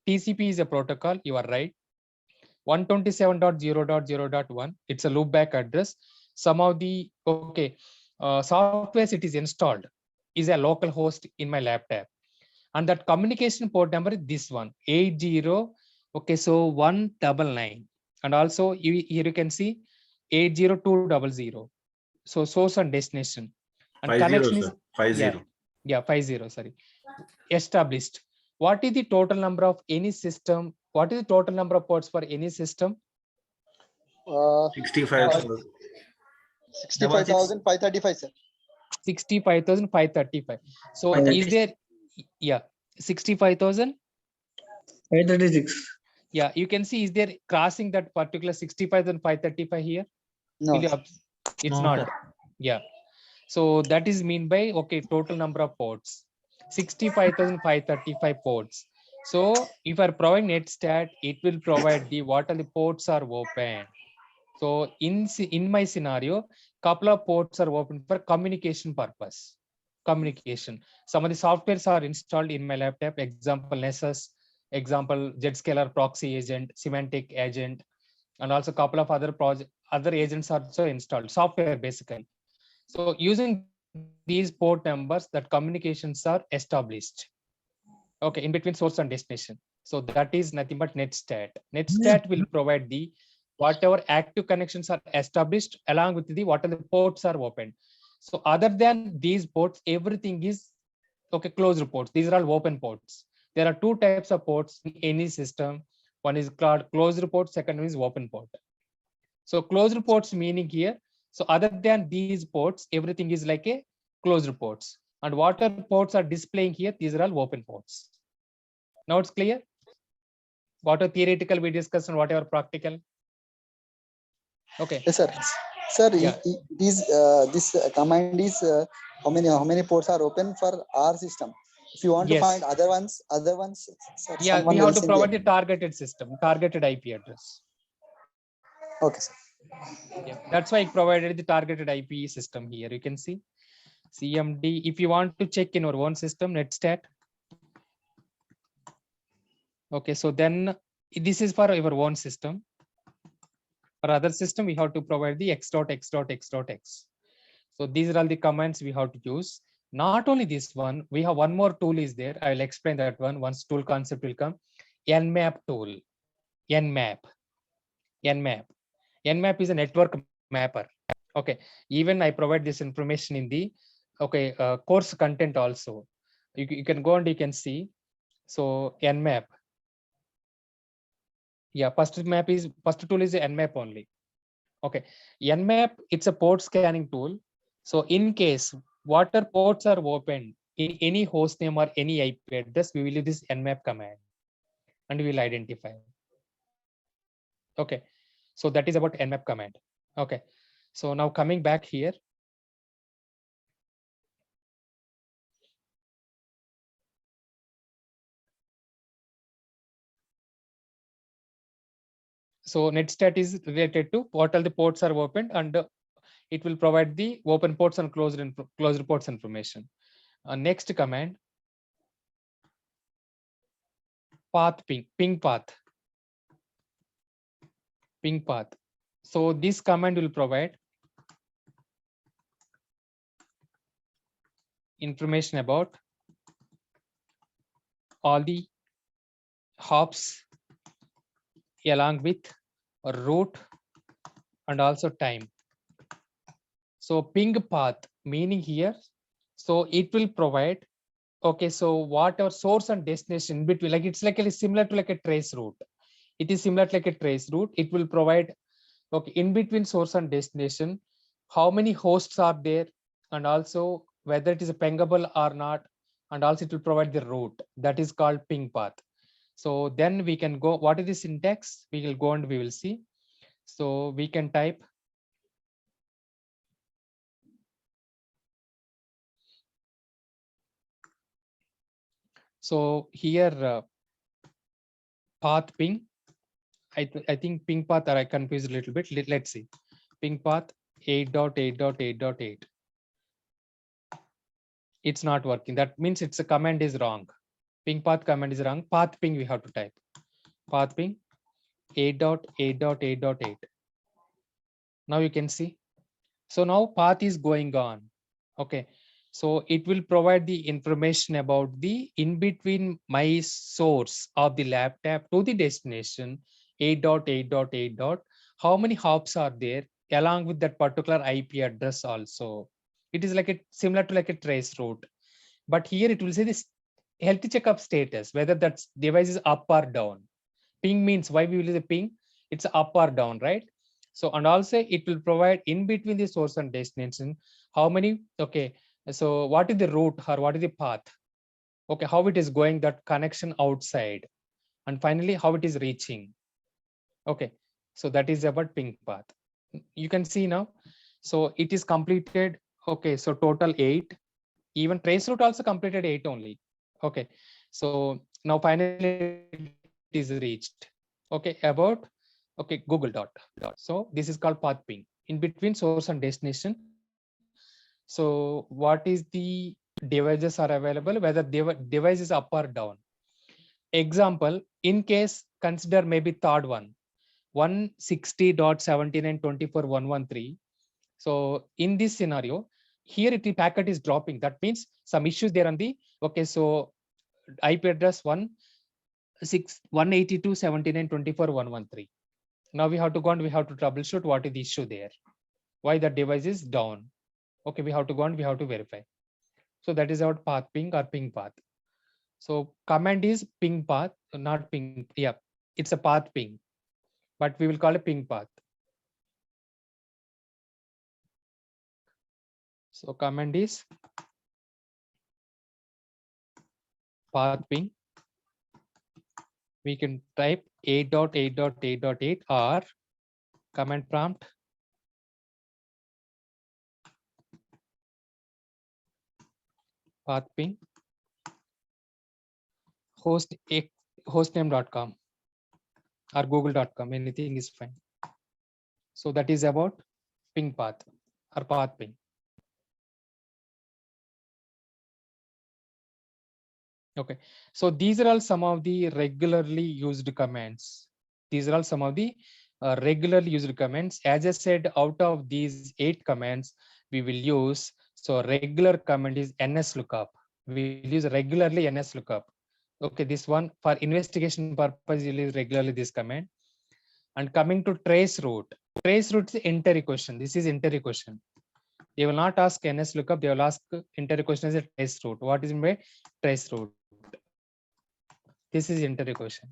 TCP is a protocol. You are right. 127.0.0.1. It's a loopback address. Some of the software it is installed is a local host in my laptop, and that communication port number is this one 80. Okay, so 199, and also here you can see 80200. So source and destination, and 50, connection sir. is 50. Yeah, 50. Sorry, established. What is the total number of any system? What is the total number of ports for any system? 65,535, sir. 65,535. So is there? Yeah, 65,000. 536. Yeah, you can see, is there crossing that particular 65,535 here? No, It's No, not. sir. Yeah. So that is mean by total number of ports, 65,535 ports. So if I provide netstat, it will provide the what are the ports are open. So in my scenario, couple of ports are open for communication purpose. Communication. Some of the softwares are installed in my laptop. Example Nessus, example Zscaler proxy agent, semantic agent, and also a couple of other agents are also installed. Software basically. So using these port numbers, that communications are established. Okay, in between source and destination. So that is nothing but netstat. Netstat will provide the whatever active connections are established along with the what are the ports are opened. So other than these ports, everything is okay, closed ports. These are all open ports. There are two types of ports in any system. One is called closed port, second one is open port. So closed ports meaning here, so other than these ports, everything is like a closed ports. And what are ports are displaying here, these are all open ports. Now it's clear? What are theoretical we discussed and whatever practical? Okay. Yes, sir. Sir, Yeah. this command is how many ports are open for our system? If you want to Yes. find other ones, sir, Yeah, someone we have else to in provide the- the targeted system, targeted IP address. Okay, sir. Yeah, that's why I provided the targeted IP system here. You can see CMD. If you want to check in our own system, netstat. Okay, so then this is for our own system. For other system, we have to provide the x.x.x.x. So these are all the commands we have to use. Not only this one, we have one more tool is there. I will explain that one once tool concept will come. Nmap tool. Nmap. Nmap is a network mapper. Okay, even I provide this information in the course content also. You can go and you can see. So Nmap. Yeah, first tool is Nmap only. Okay, Nmap, it's a port scanning tool. So in case water ports are opened in any host name or any IP address, we will use this Nmap command and we will identify. Okay, so that is about Nmap command. Okay, so now coming back here. So netstat is related to what all the ports are opened, and it will provide the open ports and closed ports information. Next command, path ping path. So this command will provide information about all the hops along with route and also time. So ping path meaning here, so it will provide, okay, so what our source and destination in between, like it's like similar to like a trace route. It is similar to like a trace route. It will provide, okay, in between source and destination, how many hosts are there, and also whether it is pingable or not, and also it will provide the route. That is called ping path. So then we can go, what is the syntax? We will go and we will see. So we can type so here path ping. I think ping path, or I confused a little bit. Let's see. Ping path 8.8.8.8. It's not working. That means it's a command is wrong. Ping path command is wrong. Path ping we have to type. Path ping 8.8.8.8. Now you can see. So now path is going on. Okay. So it will provide the information about the in between my source of the laptop to the destination 8.8.8. How many hops are there along with that particular IP address also. It is like a similar to like a trace route. But here it will say this health checkup status, whether that device is up or down. Ping means why we will use a ping, it's up or down, right? So, and also it will provide in between the source and destination, how many, okay, so what is the route or what is the path? Okay, how it is going, that connection outside, and finally how it is reaching. Okay, so that is about ping path. You can see now, so it is completed. Okay, so total 8. Even trace route also completed 8 only. Okay, so now finally it is reached. Okay, about okay Google dot. So this is called path ping in between source and destination. So what is the devices are available, whether device is up or down. Example, in case consider maybe third one 160.79.24.113. So in this scenario, here the packet is dropping. That means some issues there on the, okay, so IP address 182.79.24.113. Now we have to go and we have to troubleshoot what is the issue there. Why the device is down. Okay, we have to go and we have to verify. So that is our path ping or ping path. So command is ping path, not ping. Yeah, it's a path ping, but we will call it ping path. So command is path ping. We can type 8.8.8.8 or command prompt path ping hostname.com or google.com, anything is fine. So that is about ping path or path ping. Okay, so these are all some of the regularly used commands. These are all some of the regularly used commands. As I said, out of these 8 commands, we will use. So regular command is ns lookup. We will use regularly ns lookup. Okay, this one for investigation purpose, you use regularly this command. And coming to trace route is entry question. This is entry question. They will not ask ns lookup. They will ask entry question as a trace route. What is meant by trace route? This is entry question.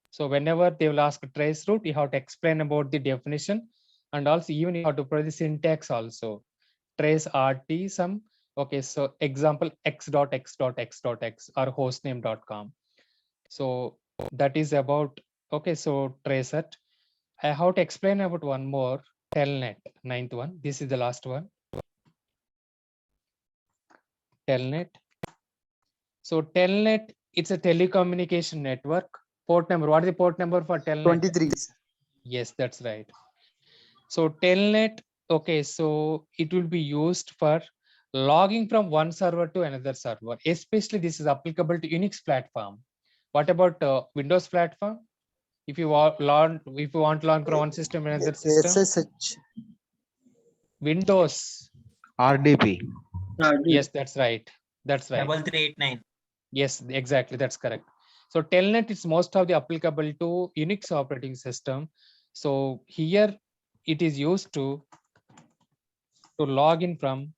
So whenever they will ask trace route, you have to explain about the definition, and also even you have to provide the syntax also. Trace rt some. Okay, so example x.x.x.x or hostname.com. So that is about, okay, so trace it. I have to explain about one more, telnet, 9th one. This is the last one. Telnet. So telnet, it's a telecommunication network. Port number, what is the port number for telnet? 23. Yes, that's right. So telnet, okay, so it will be used for logging from one server to another server. Especially this is applicable to Unix platform. What about Windows platform? If you want to learn from one system to another system, SSH. Windows. RDP. Yes, that's right. That's right. 3389. Yes, exactly. That's correct. So telnet is most of the applicable to Unix operating system. So here it is used to log in from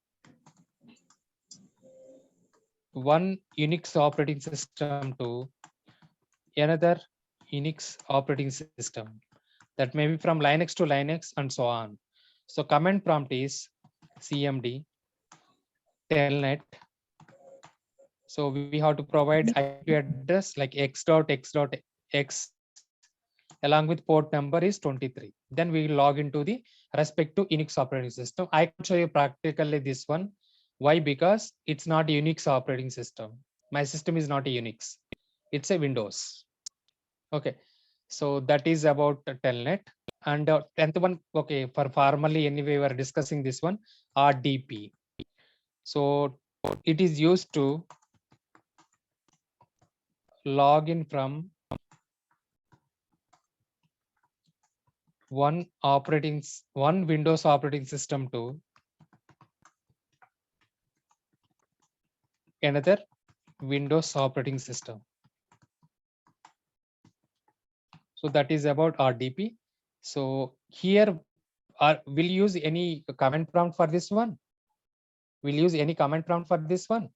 one Unix operating system to another Unix operating system. That may be from Linux to Linux and so on. So command prompt is cmd telnet. So we have to provide IP address like x.x.x along with port number is 23. Then we will log into the respective Unix operating system. I can show you practically this one. Why? Because it's not a Unix operating system. My system is not a Unix. It's a Windows. Okay. So that is about telnet. And 10th one, okay, for formally anyway, we are discussing this one, RDP. So it is used to log in from one Windows operating system to another Windows operating system. So that is about RDP. So here will use any command prompt for this one? Will use any command prompt for this one?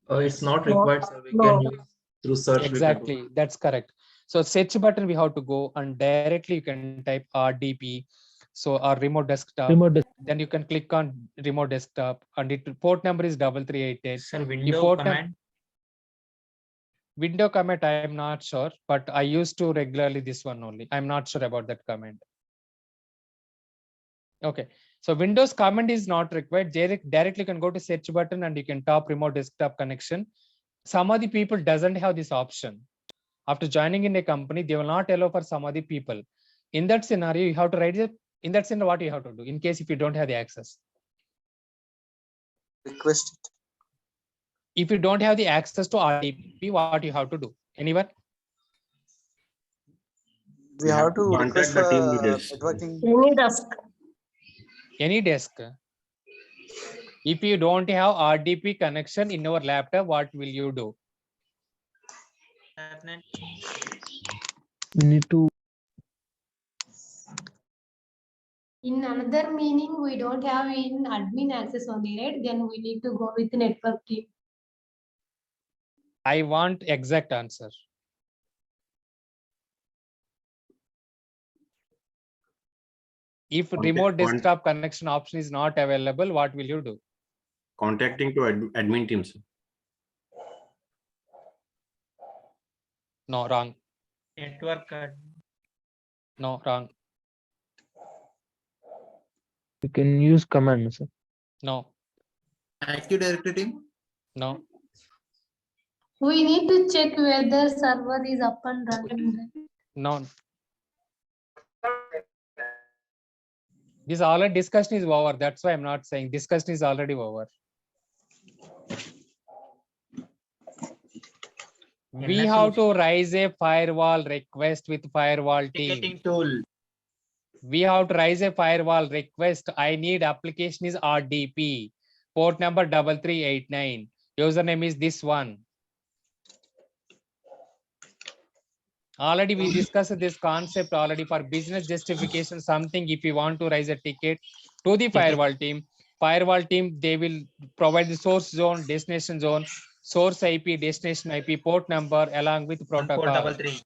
It's not required, sir. We No. can use through search. Exactly, that's correct. So search button we have to go and directly you can type RDP. So our remote desktop. Then you can click on remote desktop and it port number is 3388. Sir, window command. Window command I am not sure, but I used to regularly this one only. I'm not sure about that command. Okay, so Windows command is not required. Directly can go to search button and you can tap remote desktop connection. Some of the people doesn't have this option. After joining in a company, they will not allow for some of the people. In that scenario, you have to write it. In that scenario, what you have to do in case if you don't have the access? Request it. If you don't have the access to RDP, what you have to do? Anyone? We have to Contact request the for team leaders. networking. Any task. Any desk. If you don't have RDP connection in your laptop, what will you do? We need to In another meaning, we don't have in admin access only, right? Then we need to go with network team. I want exact answer. If remote desktop connection option is not available, what will you do? Contacting to admin teams. No, wrong. Network. No, wrong. You can use command, sir. No, Active Directory team. no. We need to check whether server is up and running. No. This already discussion is over. That's why I'm not saying discussion is already over. We have to raise a firewall request with firewall team. Ticketing tool. We have to raise a firewall request. I need application is RDP. Port number 3389. Username is this one. Already we discussed this concept already for business justification, something if you want to raise a ticket to the firewall team, they will provide the source zone, destination zone, source IP, destination IP, port number along with protocol. 1433.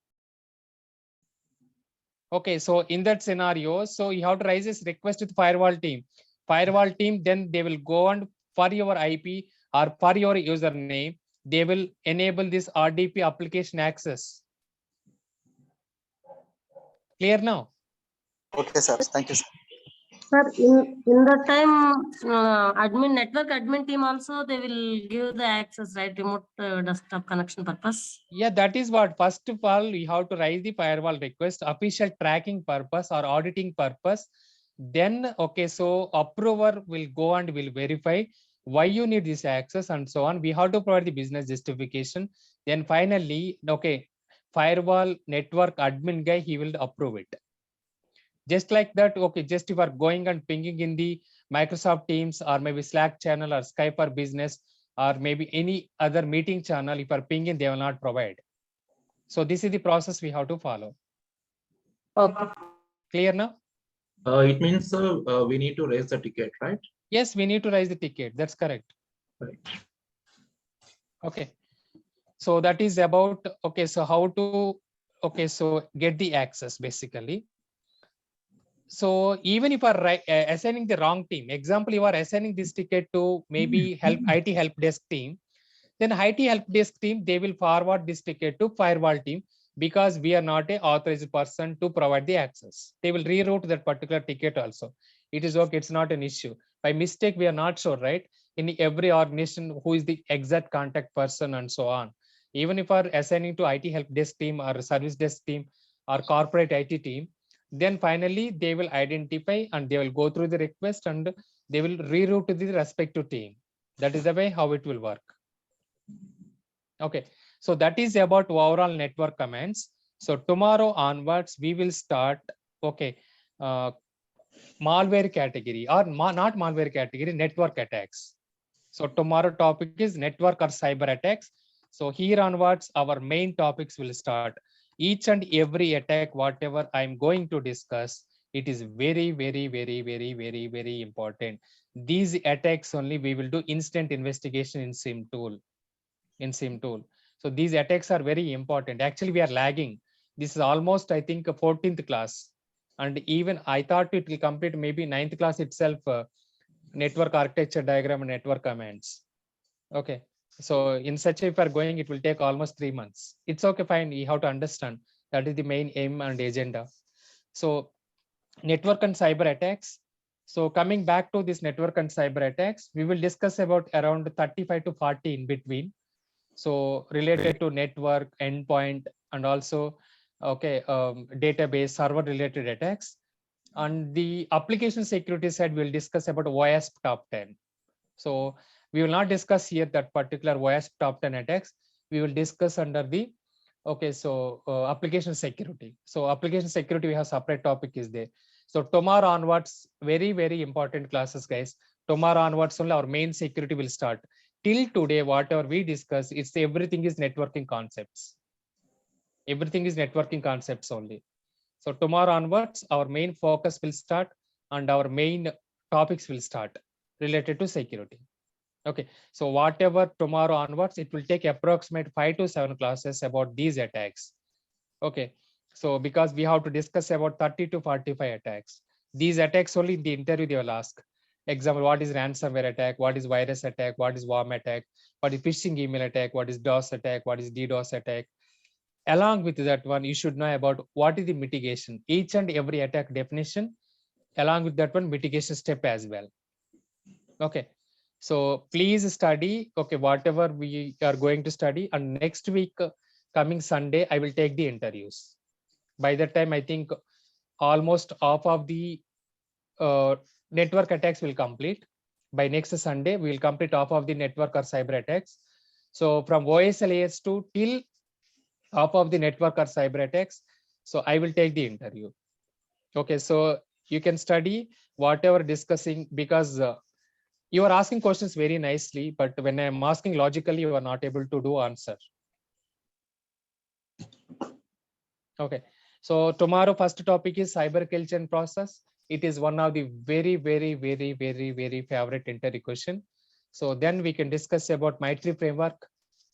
Okay, so in that scenario, so you have to raise this request with firewall team. Firewall team, then they will go on for your IP or for your username, they will enable this RDP application access. Clear now? Okay, sir. Thank you, sir. Sir, in the time network admin team also they will give the access, right? Remote desktop connection purpose. Yeah, that is what. First of all, you have to raise the firewall request, official tracking purpose or auditing purpose. Then, okay, so approver will go and will verify why you need this access and so on. We have to provide the business justification. Then finally, okay, firewall network admin guy, he will approve it. Just like that, okay, just if you are going and pinging in the Microsoft Teams or maybe Slack channel or Skype for business or maybe any other meeting channel, if you are pinging, they will not provide. So this is the process we have to follow. Okay. Clear now? It means we need to raise the ticket, right? Yes, we need to raise the ticket. That's correct. Right. Okay. So that is about, okay, so how to, okay, so get the access basically. So even if you are assigning the wrong team, example, you are assigning this ticket to maybe IT help desk team, then IT help desk team, they will forward this ticket to firewall team because we are not a authorized person to provide the access. They will reroute that particular ticket also. It is okay, it's not an issue. By mistake, we are not sure, right? In every organization, who is the exact contact person and so on. Even if you are assigning to IT help desk team or service desk team or corporate IT team, then finally they will identify and they will go through the request and they will reroute to the respective team. That is the way how it will work. Okay, so that is about overall network commands. So tomorrow onwards, we will start, okay, malware category or not malware category, network attacks. So tomorrow topic is network or cyber attacks. So here onwards, our main topics will start. Each and every attack, whatever I'm going to discuss, it is very, very, very, very, very, very important. These attacks only we will do instant investigation in SIM tool. So these attacks are very important. Actually, we are lagging. This is almost, I think, 14th class. And even I thought it will complete maybe 9th class itself, network architecture diagram and network commands. Okay. So in such a, if we are going, it will take almost 3 months. It's okay, fine. You have to understand that is the main aim and agenda. So network and cyber attacks. So coming back to this network and cyber attacks, we will discuss about around 35 to 40 in between. So related to network, endpoint, and also, okay, database, server related attacks. On the application security side, we'll discuss about WASP top 10. So we will not discuss here that particular WASP top 10 attacks. We will discuss under the, okay, so application security. So application security, we have separate topic is there. So tomorrow onwards, very, very important classes, guys. Tomorrow onwards, only our main security will start. Till today, whatever we discuss, it's everything is networking concepts. Everything is networking concepts only. So tomorrow onwards, our main focus will start and our main topics will start related to security. Okay, so whatever tomorrow onwards, it will take approximate 5 to 7 classes about these attacks. Okay, so because we have to discuss about 30 to 45 attacks. These attacks only in the interview they will ask. Example, what is ransomware attack? What is virus attack? What is worm attack? What is phishing email attack? What is DOS attack? What is DDoS attack? Along with that one, you should know about what is the mitigation. Each and every attack definition, along with that one, mitigation step as well. Okay, so please study, okay, whatever we are going to study, and next week, coming Sunday, I will take the interviews. By that time, I think almost half of the network attacks will complete. By next Sunday, we will complete half of the network or cyber attacks. So from OSLAS2 till half of the network or cyber attacks, so I will take the interview. Okay, so you can study whatever discussing, because you are asking questions very nicely, but when I'm asking logically, you are not able to do answer. Okay, so tomorrow first topic is cyber culture and process. It is one of the very favorite interview question. So then we can discuss about MITRE framework.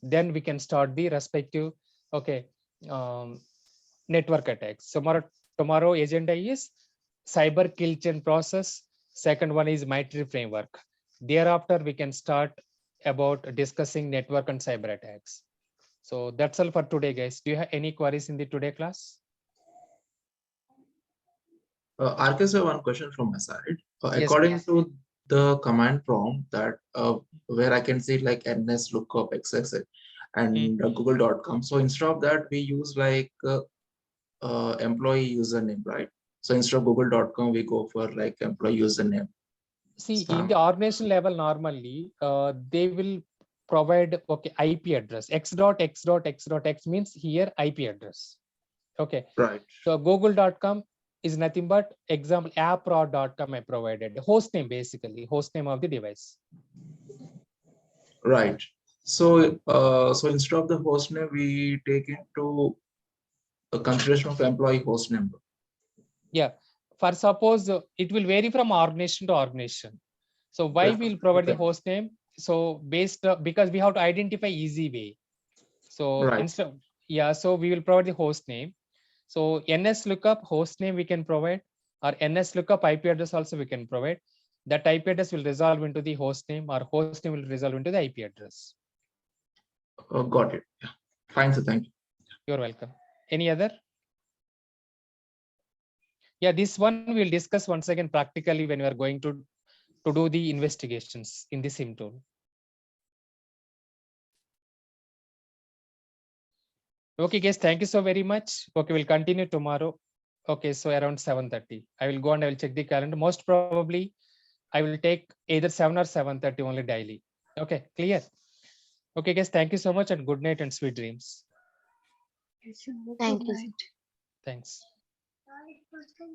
Then we can start the respective, okay, network attacks. Tomorrow agenda is cyber culture and process. Second one is MITRE framework. Thereafter, we can start about discussing network and cyber attacks. So that's all for today, guys. Do you have any queries in the today class? RK sir, one question from my side. Yes, According please. to the command prompt that where I can see like ns lookup xxx and google.com. So instead of that, we use like employee username, right? So instead of google.com, we go for like employee username. See, in the organization level, normally they will provide, okay, IP address x.x.x.x means here IP address. Okay, right. So google.com is nothing but example approd.com I provided, host name, basically host name of the device. Right. So so instead of the host name, we take into a consideration of employee host number. Yeah, for suppose it will vary from organization to organization. So why we'll provide the host name? So based because we have to identify easy way. So right. instead, yeah, so we will provide the host name. So NS lookup host name we can provide, or NS lookup IP address also we can provide. That IP address will resolve into the host name, or host name will resolve into the IP address. Got it. Yeah. Fine, sir. Thank you. You're welcome. Any other? Yeah, this one we'll discuss once again practically when we are going to do the investigations in the SIM tool. Okay, guys, thank you so very much. Okay, we'll continue tomorrow. Okay, so around 7:30. I will go and I will check the calendar. Most probably, I will take either 7 or 7:30 only daily. Okay, clear? Okay, guys, thank you so much and good night and sweet dreams. Thank you. Thanks.